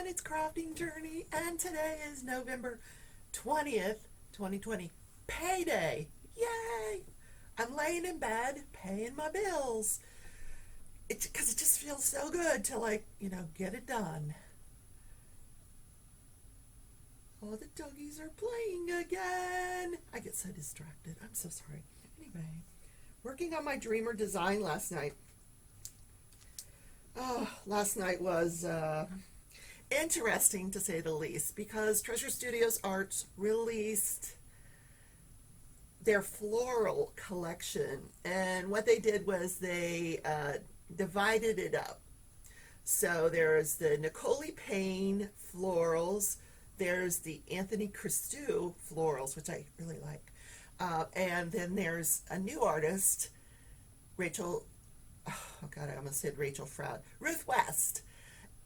it's Crafting Journey, and today is November 20th, 2020. Payday! Yay! I'm laying in bed paying my bills. Because it just feels so good to, get it done. Oh, the doggies are playing again. I get so distracted. I'm so sorry. Anyway, working on my Dreamer design last night. Oh, last night was interesting to say the least because Treasure Studios Arts released their floral collection, and what they did was they divided it up. So there's the Nicole Payne florals, there's the Anthony Christou florals, which I really like, and then there's a new artist, Rachel. Oh God, I almost said Rachel Froud. Ruth West.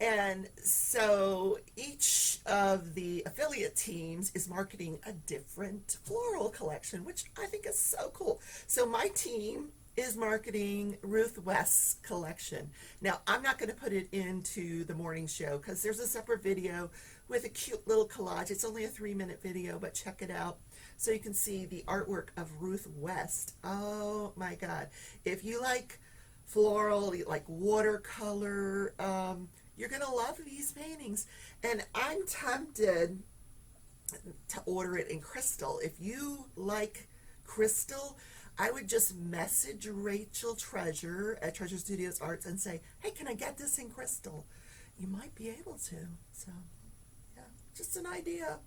And so each of the affiliate teams is marketing a different floral collection, which I think is so cool. So my team is marketing Ruth West's collection. Now, I'm not going to put it into the morning show because there's a separate video with a cute little collage. It's only a 3-minute video, but check it out so you can see the artwork of Ruth West. Oh my God. If you like floral, like watercolor, you're gonna love these paintings. And I'm tempted to order it in crystal. If you like crystal, I would just message Rachel Treasure at Treasure Studios Arts and say, hey, can I get this in crystal? You might be able to. So yeah, just an idea.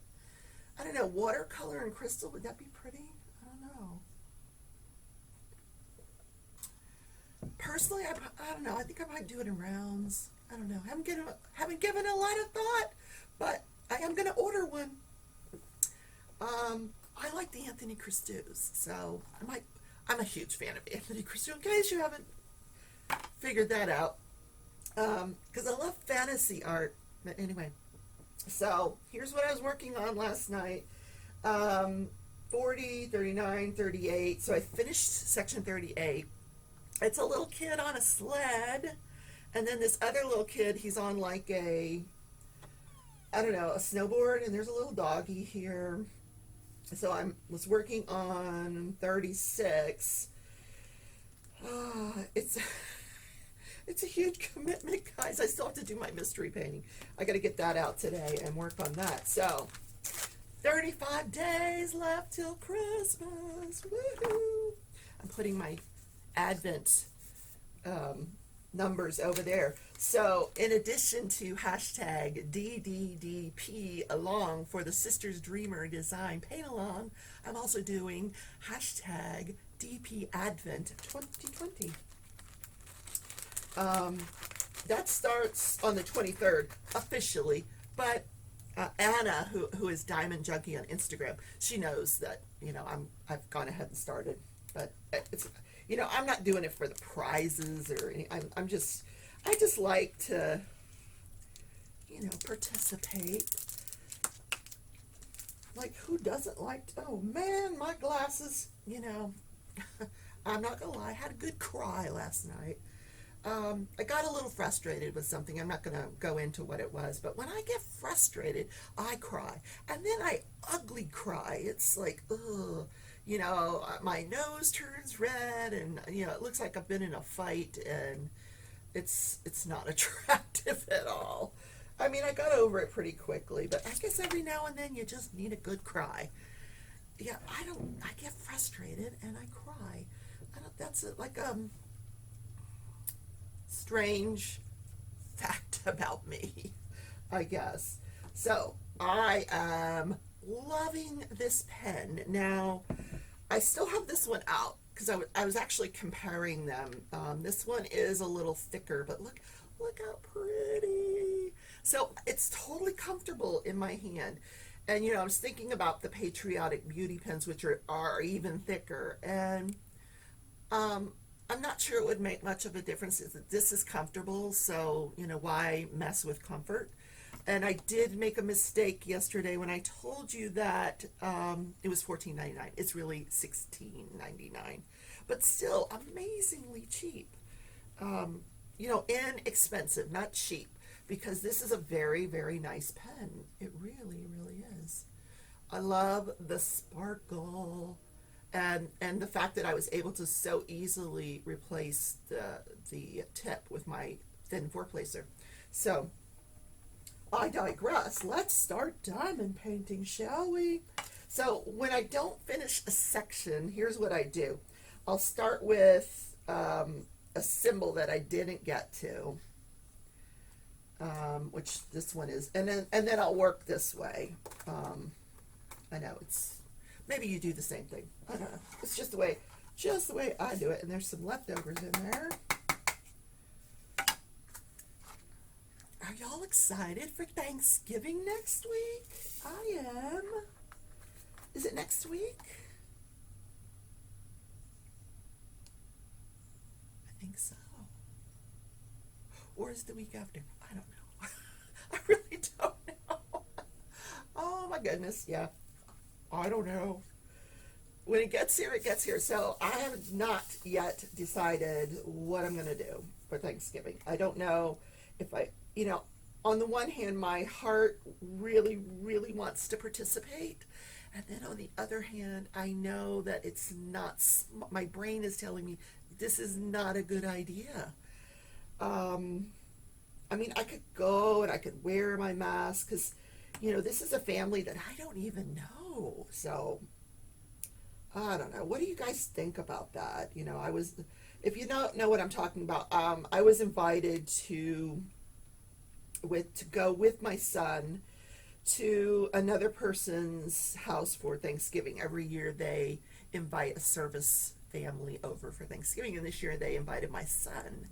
I don't know, watercolor and crystal, would that be pretty? I don't know. Personally, I don't know. I think I might do it in rounds. I don't know. Haven't given a lot of thought, but I am going to order one. I like the Anthony Christous, so I'm a huge fan of Anthony Christou, in case you haven't figured that out, because I love fantasy art. But anyway, so here's what I was working on last night. 40, 39, 38. So I finished section 38. It's a little kid on a sled, and then this other little kid, he's on like a snowboard, and there's a little doggy here. So I was working on 36. It's it's a huge commitment, guys. I still have to do my mystery painting. I got to get that out today and work on that. So 35 days left till Christmas. Woohoo! I'm putting my Advent numbers over there. So in addition to hashtag DDDP along for the Sisters Dreamer Design Paint Along, I'm also doing hashtag DP Advent 2020. That starts on the 23rd officially, but Anna, who is Diamond Junkie on Instagram, she knows that I've gone ahead and started, but it's. I'm not doing it for the prizes or any. I just like to, participate. Like, who doesn't like to? Oh man, my glasses. I'm not gonna lie. I had a good cry last night. I got a little frustrated with something. I'm not gonna go into what it was, but when I get frustrated, I cry, and then I ugly cry. It's like, ugh. My nose turns red, and it looks like I've been in a fight, and it's not attractive at all. I mean, I got over it pretty quickly, but I guess every now and then you just need a good cry. Yeah, I get frustrated and I cry. That's like strange fact about me, I guess. So I am loving this pen. Now, I still have this one out because I was actually comparing them. This one is a little thicker, but look how pretty. So it's totally comfortable in my hand. And I was thinking about the Patriotic Beauty pens, which are even thicker. And I'm not sure it would make much of a difference. This is comfortable, so why mess with comfort? And I did make a mistake yesterday when I told you that it was $14.99. It's really $16.99, but still amazingly cheap. Inexpensive, not cheap. because this is a very, very nice pen. It really, really is. I love the sparkle and the fact that I was able to so easily replace the tip with my thin four placer. So I digress. Let's start diamond painting, shall we? So when I don't finish a section, here's what I do. I'll start with a symbol that I didn't get to, which this one is, and then I'll work this way. I know it's, maybe you do the same thing. I don't know. It's just the way I do it. And there's some leftovers in there. Are y'all excited for Thanksgiving next week? I am. Is it next week? I think so. Or is it the week after? I don't know. I really don't know. Oh my goodness, yeah. I don't know. When it gets here, it gets here. So I have not yet decided what I'm going to do for Thanksgiving. I don't know if on the one hand, my heart really, really wants to participate. And then on the other hand, I know that it's not, my brain is telling me this is not a good idea. I mean, I could go and I could wear my mask because, this is a family that I don't even know. So I don't know. What do you guys think about that? If you don't know what I'm talking about, I was invited to go with my son to another person's house for Thanksgiving. Every year they invite a service family over for Thanksgiving, and this year they invited my son.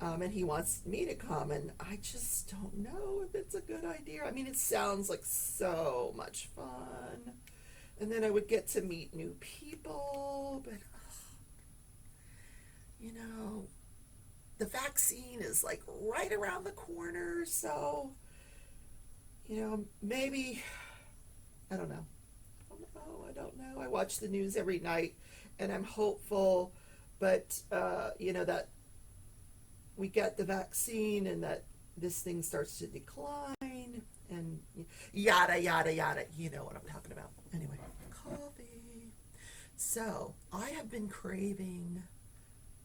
And he wants me to come, and I just don't know if it's a good idea. I mean, it sounds like so much fun. And then I would get to meet new people, but, the vaccine is like right around the corner, so, maybe, I don't know. I don't know. I watch the news every night, and I'm hopeful, but, that we get the vaccine and that this thing starts to decline and yada, yada, yada. You know what I'm talking about. Anyway, coffee. So I have been craving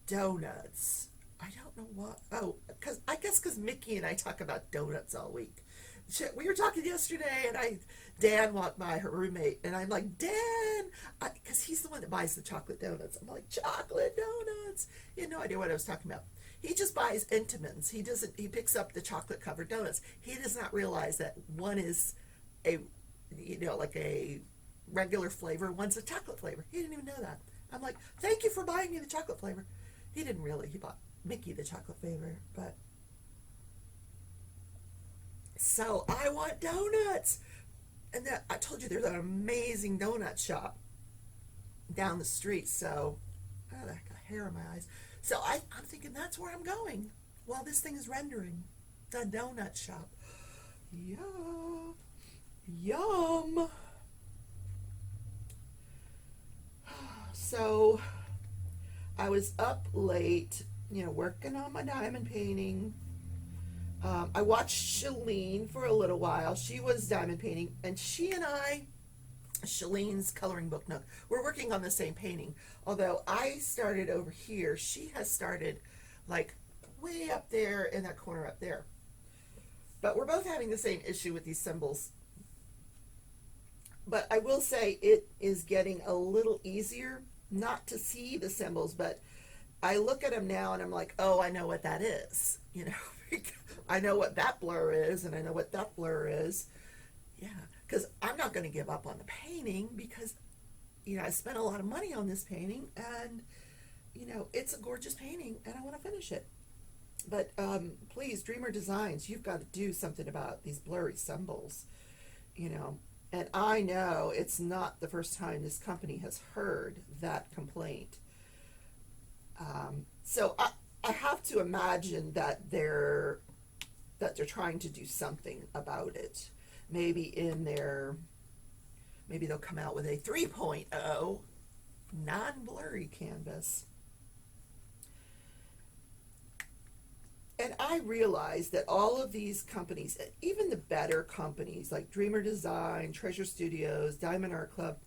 donuts. I don't know what. Oh, because Mickey and I talk about donuts all week. We were talking yesterday, and Dan walked by, her roommate, and I'm like, Dan, because he's the one that buys the chocolate donuts. I'm like, chocolate donuts. He had no idea what I was talking about. He just buys Entenmann's. He picks up the chocolate covered donuts. He does not realize that one is like a regular flavor, one's a chocolate flavor. He didn't even know that. I'm like, thank you for buying me the chocolate flavor. He didn't really. He bought Mickey the chocolate flavor, but. So I want donuts. And I told you there's an amazing donut shop down the street. So, I got hair in my eyes. So I'm thinking that's where I'm going while this thing is rendering. The donut shop. Yeah. Yum. So I was up late, working on my diamond painting. I watched Shalene for a little while. She was diamond painting, and she and I, Shalene's Coloring Book Nook, we're working on the same painting. Although I started over here, she has started like way up there in that corner up there. But we're both having the same issue with these symbols. But I will say it is getting a little easier not to see the symbols, but I look at them now and I'm like, oh, I know what that is. I know what that blur is, and I know what that blur is. Yeah, because I'm not going to give up on the painting because, I spent a lot of money on this painting, and, it's a gorgeous painting, and I want to finish it. But please, Dreamer Designs, you've got to do something about these blurry symbols, And I know it's not the first time this company has heard that complaint. So I have to imagine that they're trying to do something about it. Maybe they'll come out with a 3.0 non-blurry canvas. And I realize that all of these companies, even the better companies like Dreamer Design, Treasure Studios, Diamond Art Club,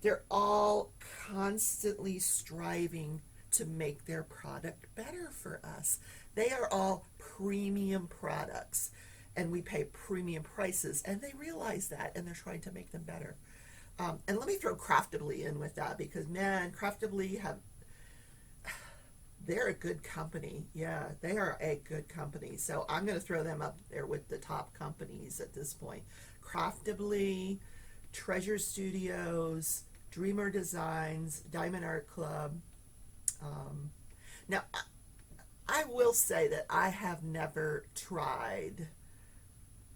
they're all constantly striving to make their product better for us. They are all premium products and we pay premium prices, and they realize that and they're trying to make them better. And let me throw Craftably in with that because, man, Craftably they're a good company. Yeah, they are a good company. So I'm going to throw them up there with the top companies at this point. Craftably, Treasure Studios, Dreamer Designs, Diamond Art Club. Now, I will say that I have never tried,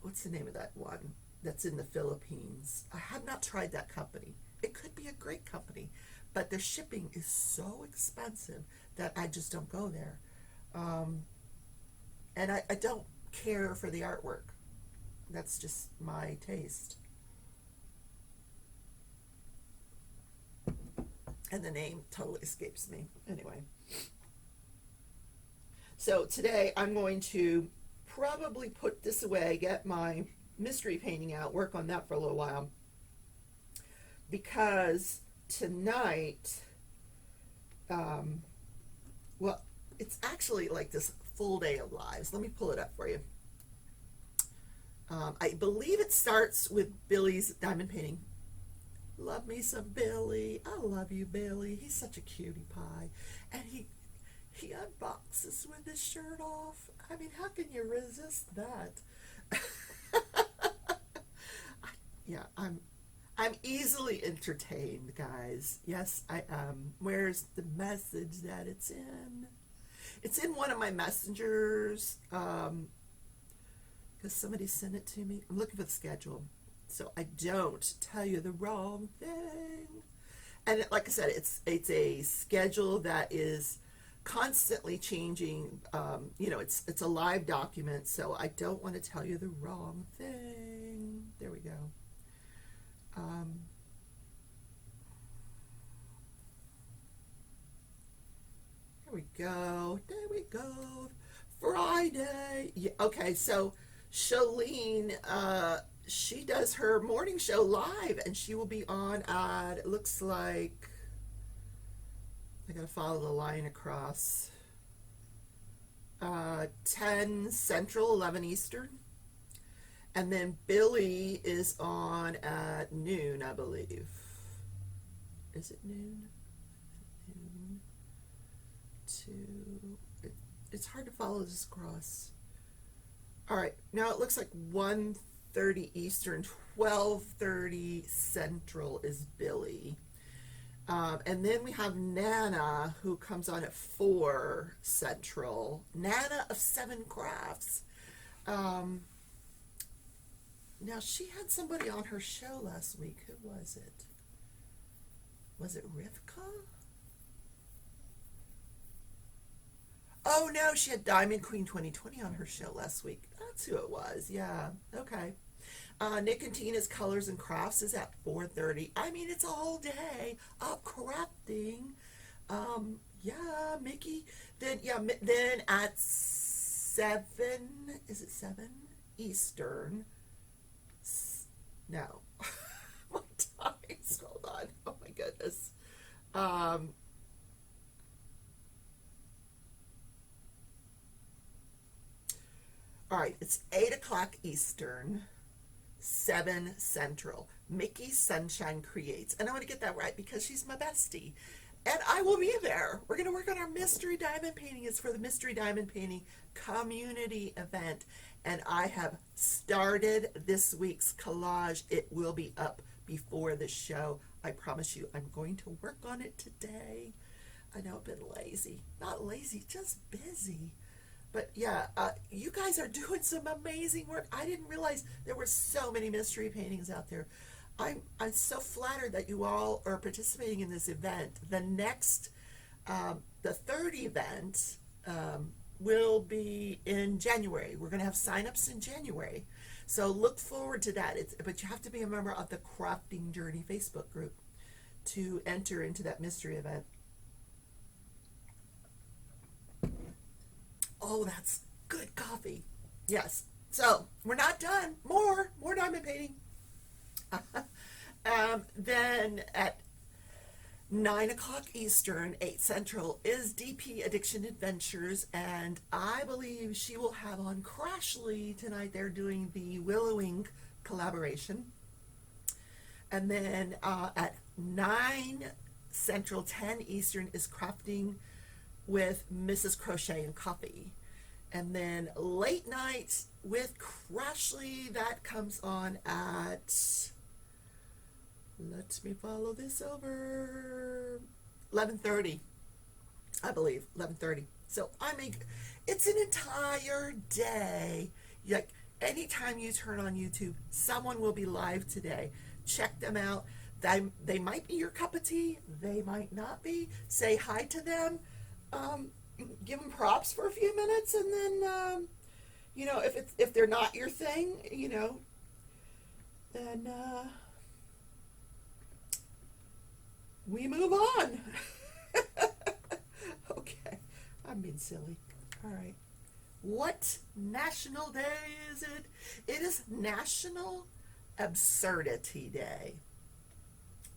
what's the name of that one that's in the Philippines? I have not tried that company. It could be a great company, but their shipping is so expensive that I just don't go there. And I don't care for the artwork. That's just my taste. And the name totally escapes me. Anyway. So today I'm going to probably put this away, get my mystery painting out, work on that for a little while. Because tonight, well, it's actually like this full day of lives. Let me pull it up for you. I believe it starts with Billy's diamond painting. Love me some Billy. I love you, Billy. He's such a cutie pie. And he unboxes with his shirt off. I mean, how can you resist that? Yeah, I'm easily entertained, guys. Yes, I am. Where's the message that it's in? It's in one of my messengers. Because somebody sent it to me. I'm looking for the schedule, so I don't tell you the wrong thing. And like I said, it's a schedule that is constantly changing. It's a live document, so I don't want to tell you the wrong thing. There we go. There we go. There we go. Friday. Yeah, okay, so Shalene, she does her morning show live, and she will be on at, it looks like, I gotta follow the line across, 10 Central, 11 Eastern. And then Billy is on at noon, I believe. Is it noon? Noon to... It's hard to follow this across. All right, now it looks like 1:30 Eastern, 12:30 Central is Billy. And then we have Nana, who comes on at 4 Central. Nana of Seven Crafts. Now, she had somebody on her show last week. Who was it? Was it Rivka? Oh, no, she had Diamond Queen 2020 on her show last week. That's who it was. Yeah, okay. Nick and Tina's Colors and Crafts is at 4:30. I mean, it's a whole day of crafting. Yeah, Mickey. Then at 7, is it 7 Eastern? No. My times, hold on. Oh my goodness. All right, it's 8 o'clock Eastern, 7 Central. Mickey Sunshine Creates. And I want to get that right because she's my bestie. And I will be there. We're going to work on our mystery diamond painting. It's for the Mystery Diamond Painting Community Event. And I have started this week's collage. It will be up before the show. I promise you, I'm going to work on it today. I know I've been lazy. Not lazy, just busy. But yeah, you guys are doing some amazing work. I didn't realize there were so many mystery paintings out there. I'm so flattered that you all are participating in this event. The next, the third event will be in January. We're going to have signups in January. So look forward to that. But you have to be a member of the Crafting Journey Facebook group to enter into that mystery event. Oh, that's good coffee. Yes. So we're not done. More diamond painting. Then at 9 o'clock Eastern, 8 Central is DP Addiction Adventures, and I believe she will have on Crashly tonight. They're doing the Willowing collaboration. And then at 9 Central, 10 Eastern is Crafting with Mrs. Crochet and Coffee. And then late night with Crashly, that comes on at, let me follow this over, 11:30, I believe, 11:30. So I mean, it's an entire day. Like, anytime you turn on YouTube, someone will be live today. Check them out. They might be your cup of tea. They might not be. Say hi to them. Give them props for a few minutes, and then if they're not your thing, then we move on. Okay, I'm being silly. All right. What national day is it? It is National Absurdity Day.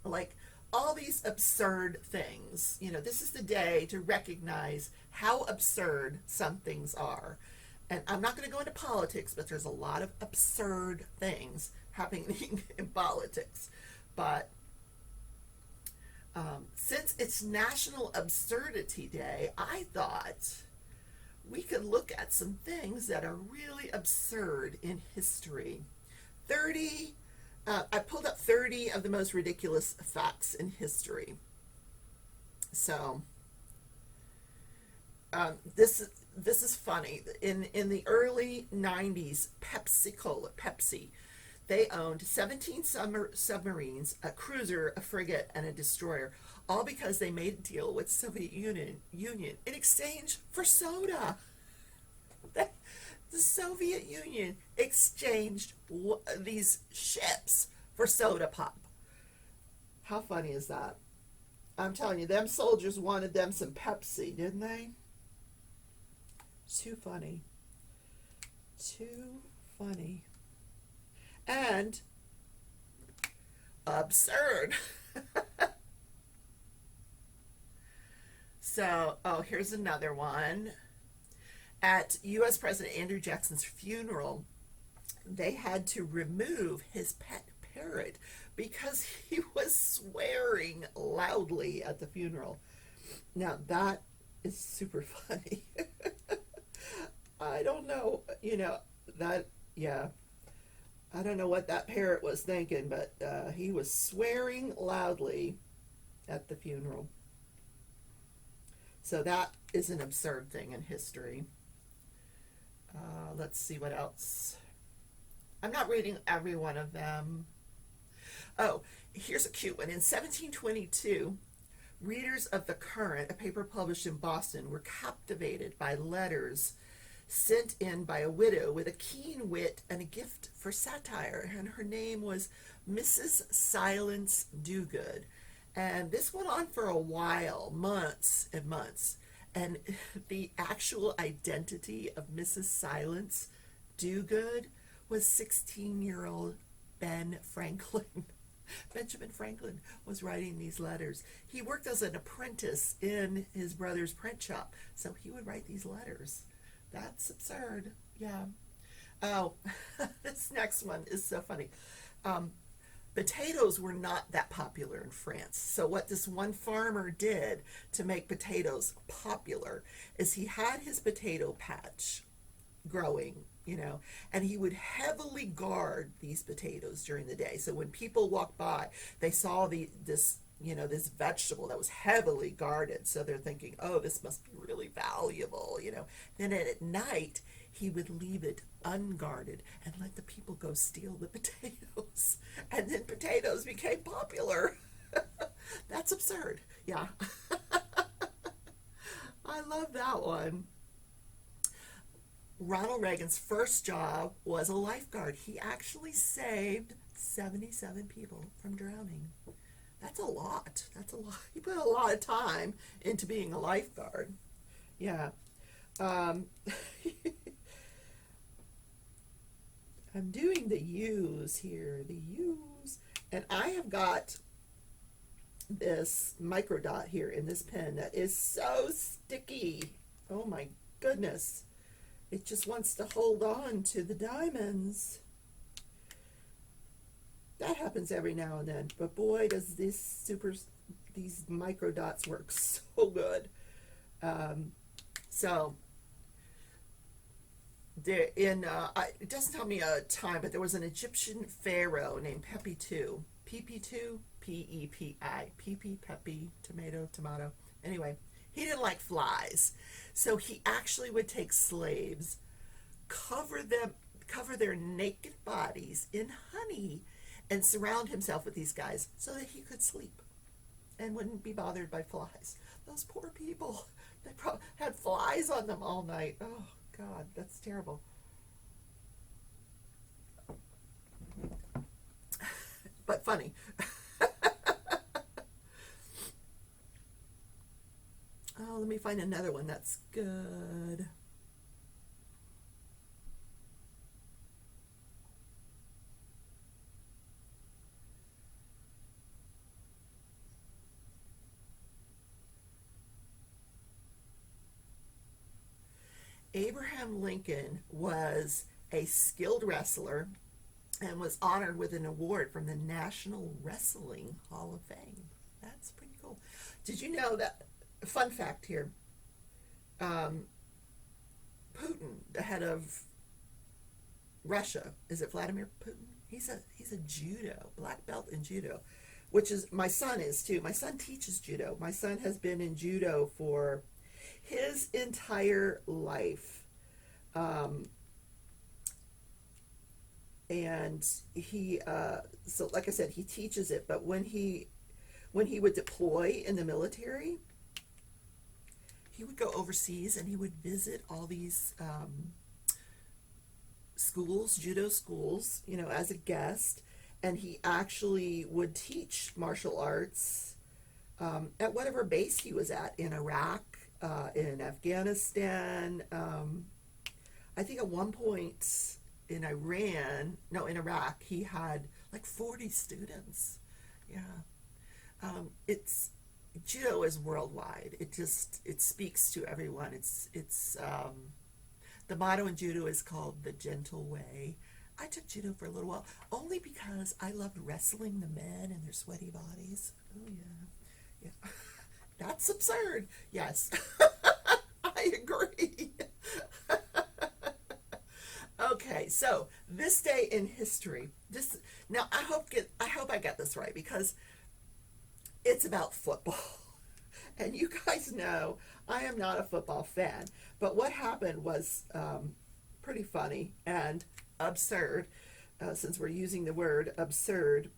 Like, all these absurd things. This is the day to recognize how absurd some things are. And I'm not going to go into politics, but there's a lot of absurd things happening in politics. But since it's National Absurdity Day, I thought we could look at some things that are really absurd in history. I pulled up 30 of the most ridiculous facts in history. So this is funny. In the early 90s, Pepsi, they owned 17 submarines, a cruiser, a frigate, and a destroyer, all because they made a deal with Soviet Union in exchange for soda. The Soviet Union exchanged these ships for soda pop. How funny is that? I'm telling you, them soldiers wanted them some Pepsi, didn't they? Too funny. Too funny. And absurd. So, here's another one. At U.S. President Andrew Jackson's funeral, they had to remove his pet parrot because he was swearing loudly at the funeral. Now, that is super funny. I don't know, I don't know what that parrot was thinking, but he was swearing loudly at the funeral. So that is an absurd thing in history. Let's see what else. I'm not reading every one of them. Oh, here's a cute one. In 1722, readers of The Current, a paper published in Boston, were captivated by letters sent in by a widow with a keen wit and a gift for satire, and her name was Mrs. Silence Dogood. And this went on for a while, months and months. And the actual identity of Mrs. Silence Dogood was 16-year-old Ben Franklin. Benjamin Franklin was writing these letters. He worked as an apprentice in his brother's print shop, so he would write these letters. That's absurd. Yeah. Oh, this next one is so funny. Potatoes were not that popular in France. So what this one farmer did to make potatoes popular is he had his potato patch growing, and he would heavily guard these potatoes during the day. So when people walked by, they saw this vegetable that was heavily guarded. So they're thinking, oh, this must be really valuable, Then at night, he would leave it unguarded and let the people go steal the potatoes. And then potatoes became popular. That's absurd. Yeah. I love that one. Ronald Reagan's first job was a lifeguard. He actually saved 77 people from drowning. That's a lot. He put a lot of time into being a lifeguard. Yeah. I'm doing the U's here, the U's. And I have got this micro dot here in this pen that is so sticky. Oh my goodness. It just wants to hold on to the diamonds. That happens every now and then, but boy, does these micro dots work so good. So there it doesn't tell me a time, but there was an Egyptian pharaoh named Pepi II. PP2, P-E-P-I, Pepi, tomato. Anyway, he didn't like flies, so he actually would take slaves, cover their naked bodies in honey, and surround himself with these guys so that he could sleep and wouldn't be bothered by flies. Those poor people, they probably had flies on them all night. Oh God, that's terrible. But funny. Oh, let me find another one that's good. Abraham Lincoln was a skilled wrestler and was honored with an award from the National Wrestling Hall of Fame. That's pretty cool. Did you know that? Fun fact here: Putin, the head of Russia, is it Vladimir Putin? He's a judo black belt in judo, which is my son is too. My son teaches judo. My son has been in judo for his entire life. And he so like I said, he teaches it, but when he would deploy in the military, he would go overseas and he would visit all these schools, judo schools, as a guest, and he actually would teach martial arts at whatever base he was at in Iraq, in Afghanistan. I think at one point in in Iraq, he had like 40 students. Yeah. It's judo is worldwide. It speaks to everyone. It's the motto in judo is called the gentle way. I took judo for a little while only because I loved wrestling the men and their sweaty bodies. Oh yeah. Yeah. That's absurd. Yes. I agree. Okay, so this day in history. Now I hope I got this right because it's about football. And you guys know I am not a football fan. But what happened was pretty funny and absurd. Since we're using the word absurd,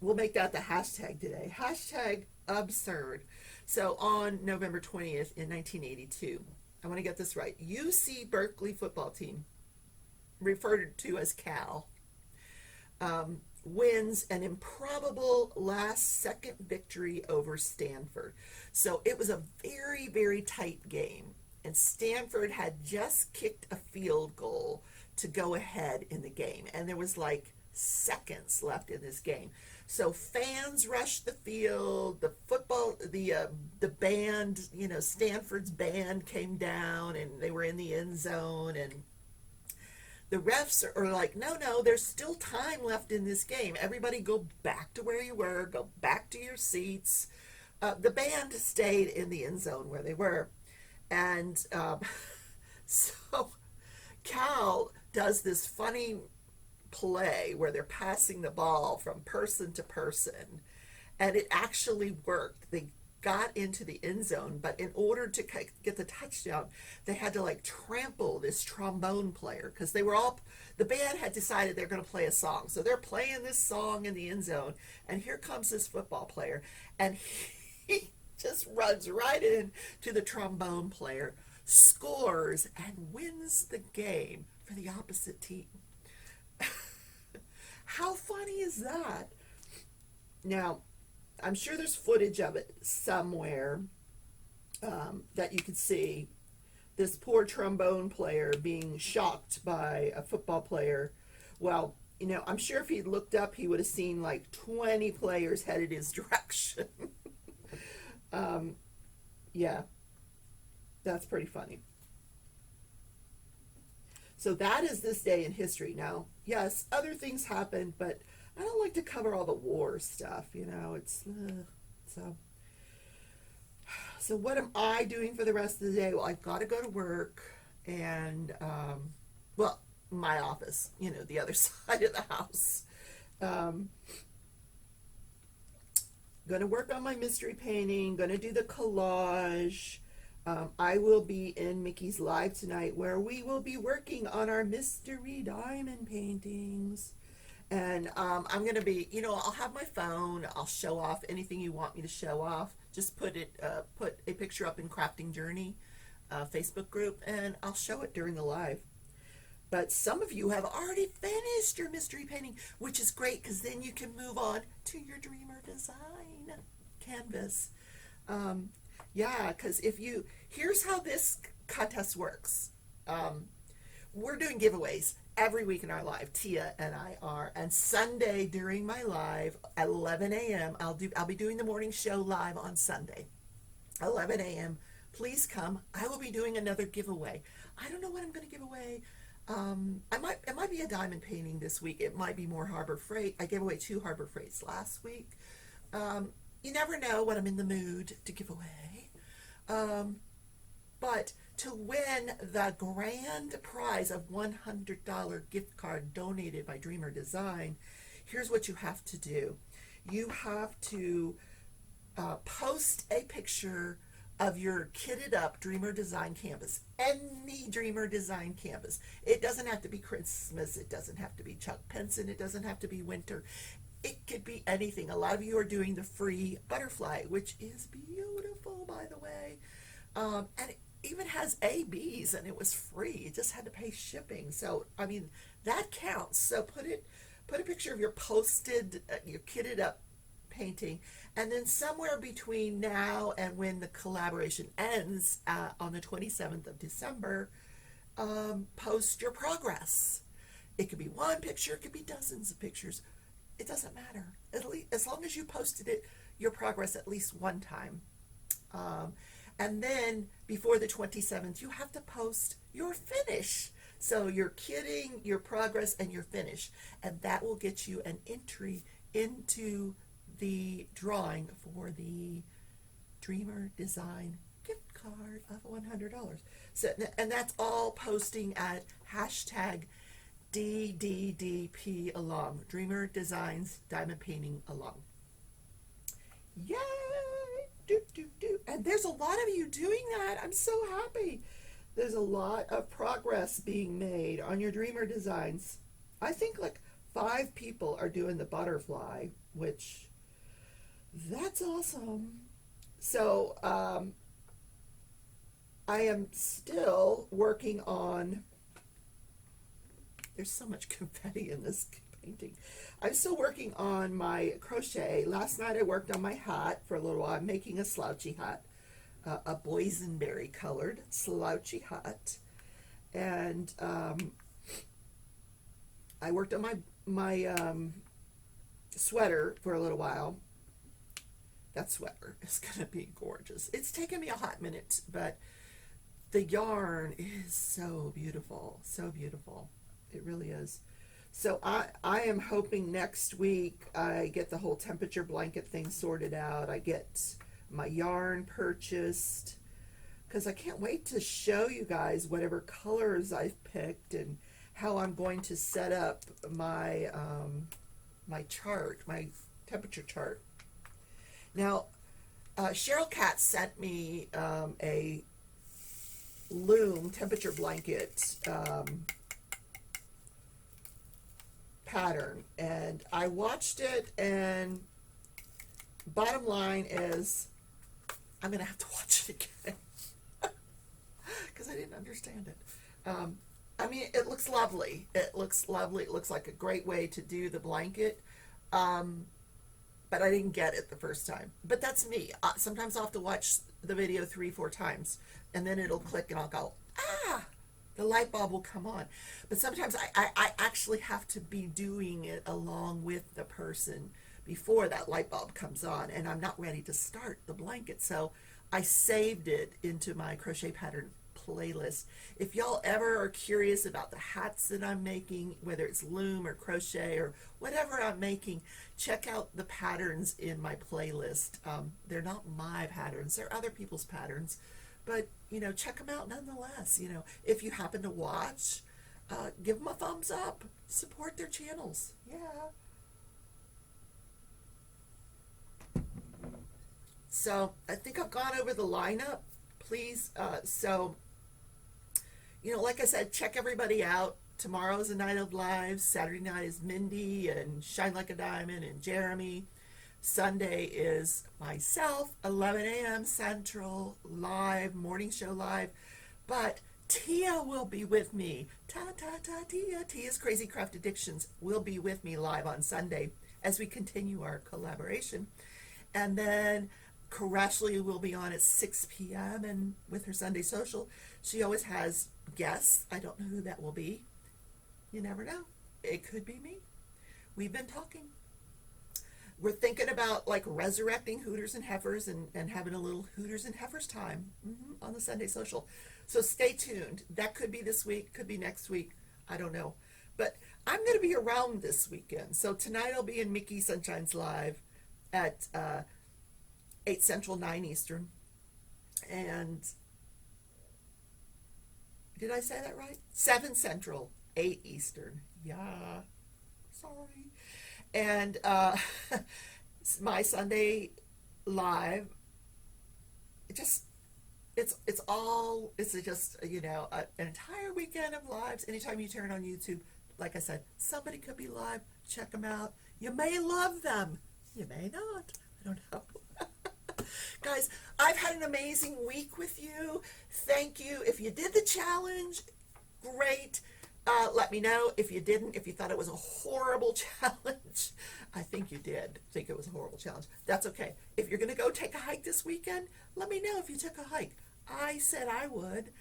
we'll make that the hashtag today. Hashtag absurd. So on November 20th in 1982, I want to get this right. UC Berkeley football team, referred to as Cal, wins an improbable last-second victory over Stanford. So it was a very, very tight game, and Stanford had just kicked a field goal to go ahead in the game, and there was like seconds left in this game. So fans rushed the field. The band, Stanford's band came down, and they were in the end zone, and the refs are like, no, there's still time left in this game. Everybody go back to where you were. Go back to your seats. The band stayed in the end zone where they were. And so Cal does this funny play where they're passing the ball from person to person. And it actually worked. They got into the end zone, but in order to get the touchdown, they had to like trample this trombone player because the band had decided they're going to play a song. So they're playing this song in the end zone, and here comes this football player, and he just runs right in to the trombone player, scores, and wins the game for the opposite team. How funny is that? Now, I'm sure there's footage of it somewhere that you could see. This poor trombone player being shocked by a football player Well, I'm sure if he'd looked up, he would have seen like 20 players headed his direction. Yeah, that's pretty funny. So that is this day in history. Now, yes, other things happened, but I don't like to cover all the war stuff. It's so. So what am I doing for the rest of the day? Well, I've got to go to work, and well, my office. The other side of the house. Um, Going to work on my mystery painting. Going to do the collage. I will be in Mickey's Live tonight where we will be working on our mystery diamond paintings. And I'm going to be, I'll have my phone. I'll show off anything you want me to show off. Just put a picture up in Crafting Journey Facebook group, and I'll show it during the live. But some of you have already finished your mystery painting, which is great because then you can move on to your Dreamer Design canvas. Yeah, because here's how this contest works. We're doing giveaways every week in our live. Tia and I are, and Sunday during my live at 11 a.m. I'll be doing the morning show live on Sunday, 11 a.m. Please come. I will be doing another giveaway. I don't know what I'm going to give away. It might be a diamond painting this week. It might be more Harbor Freight. I gave away 2 Harbor Freights last week. You never know when I'm in the mood to give away. But to win the grand prize of $100 gift card donated by Dreamer Design, here's what you have to do. You have to post a picture of your kitted up Dreamer Design canvas. Any Dreamer Design canvas. It doesn't have to be Christmas. It doesn't have to be Chuck Penson. It doesn't have to be winter. It could be anything. A lot of you are doing the free butterfly, which is beautiful, by the way. And it even has ABs, and it was free. You just had to pay shipping. So, that counts. So put a picture of your posted, your kitted up painting, and then somewhere between now and when the collaboration ends on the 27th of December, post your progress. It could be one picture, it could be dozens of pictures. It doesn't matter. As long as you posted your progress at least one time. And then before the 27th, you have to post your finish. So your kitting, your progress, and your finish. And that will get you an entry into the drawing for the Dreamer Design gift card of $100. So, and that's all posting at hashtag DDDP along, Dreamer Designs Diamond Painting along. Yay! Do, do, do. And there's a lot of you doing that. I'm so happy. There's a lot of progress being made on your Dreamer Designs. I think like 5 people are doing the butterfly, which that's awesome. So I am still working on, there's so much confetti in this painting. I'm still working on my crochet. Last night I worked on my hat for a little while. I'm making a slouchy hat, a boysenberry colored slouchy hat. And I worked on my sweater for a little while. That sweater is going to be gorgeous. It's taken me a hot minute, but the yarn is so beautiful, so beautiful. It really is. So I am hoping next week I get the whole temperature blanket thing sorted out. I get my yarn purchased, because I can't wait to show you guys whatever colors I've picked and how I'm going to set up my my chart, my temperature chart. Now, Cheryl Katz sent me a loom temperature blanket pattern, and I watched it, and bottom line is I'm gonna have to watch it again because I didn't understand it. It looks lovely. It looks lovely. It looks like a great way to do the blanket. But I didn't get it the first time. But that's me. Sometimes I'll have to watch the video 3-4 times, and then it'll click, and I'll go, the light bulb will come on. But sometimes I actually have to be doing it along with the person before that light bulb comes on, and I'm not ready to start the blanket. So I saved it into my crochet pattern playlist. If y'all ever are curious about the hats that I'm making, whether it's loom or crochet or whatever I'm making, check out the patterns in my playlist. They're not my patterns, they're other people's patterns, but check them out nonetheless. If you happen to watch, give them a thumbs up, support their channels. Yeah. So I think I've gone over the lineup. Please, like I said, check everybody out. Tomorrow's a night of lives. Saturday night is Mindy and Shine Like a Diamond and Jeremy. Sunday is myself, 11 a.m. Central, live, morning show live. But Tia will be with me. Tia. Tia's Crazy Craft Addictions will be with me live on Sunday as we continue our collaboration. And then Carashley will be on at 6 p.m. and with her Sunday social. She always has guests. I don't know who that will be. You never know. It could be me. We've been talking. We're thinking about like resurrecting Hooters and Heifers and having a little Hooters and Heifers time on the Sunday social. So stay tuned. That could be this week, could be next week. I don't know. But I'm going to be around this weekend. So tonight I'll be in Mickey Sunshine's Live at 8 Central, 9 Eastern. And did I say that right? 7 Central, 8 Eastern. Yeah. Sorry. And my Sunday live, it's just an entire weekend of lives. Anytime you turn on YouTube, like I said, somebody could be live. Check them out. You may love them. You may not. I don't know. Guys, I've had an amazing week with you. Thank you. If you did the challenge, great. Let me know if you didn't, if you thought it was a horrible challenge. I think you did think it was a horrible challenge. That's okay. If you're going to go take a hike this weekend, let me know if you took a hike. I said I would.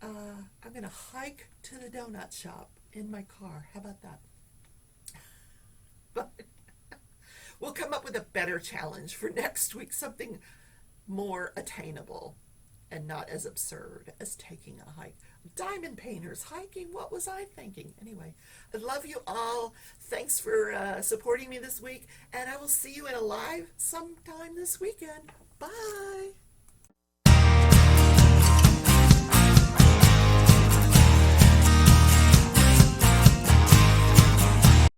I'm going to hike to the donut shop in my car. How about that? But we'll come up with a better challenge for next week, something more attainable and not as absurd as taking a hike. Diamond painters hiking, what was I thinking? Anyway, I love you all. Thanks for supporting me this week, and I will see you in a live sometime this weekend. Bye.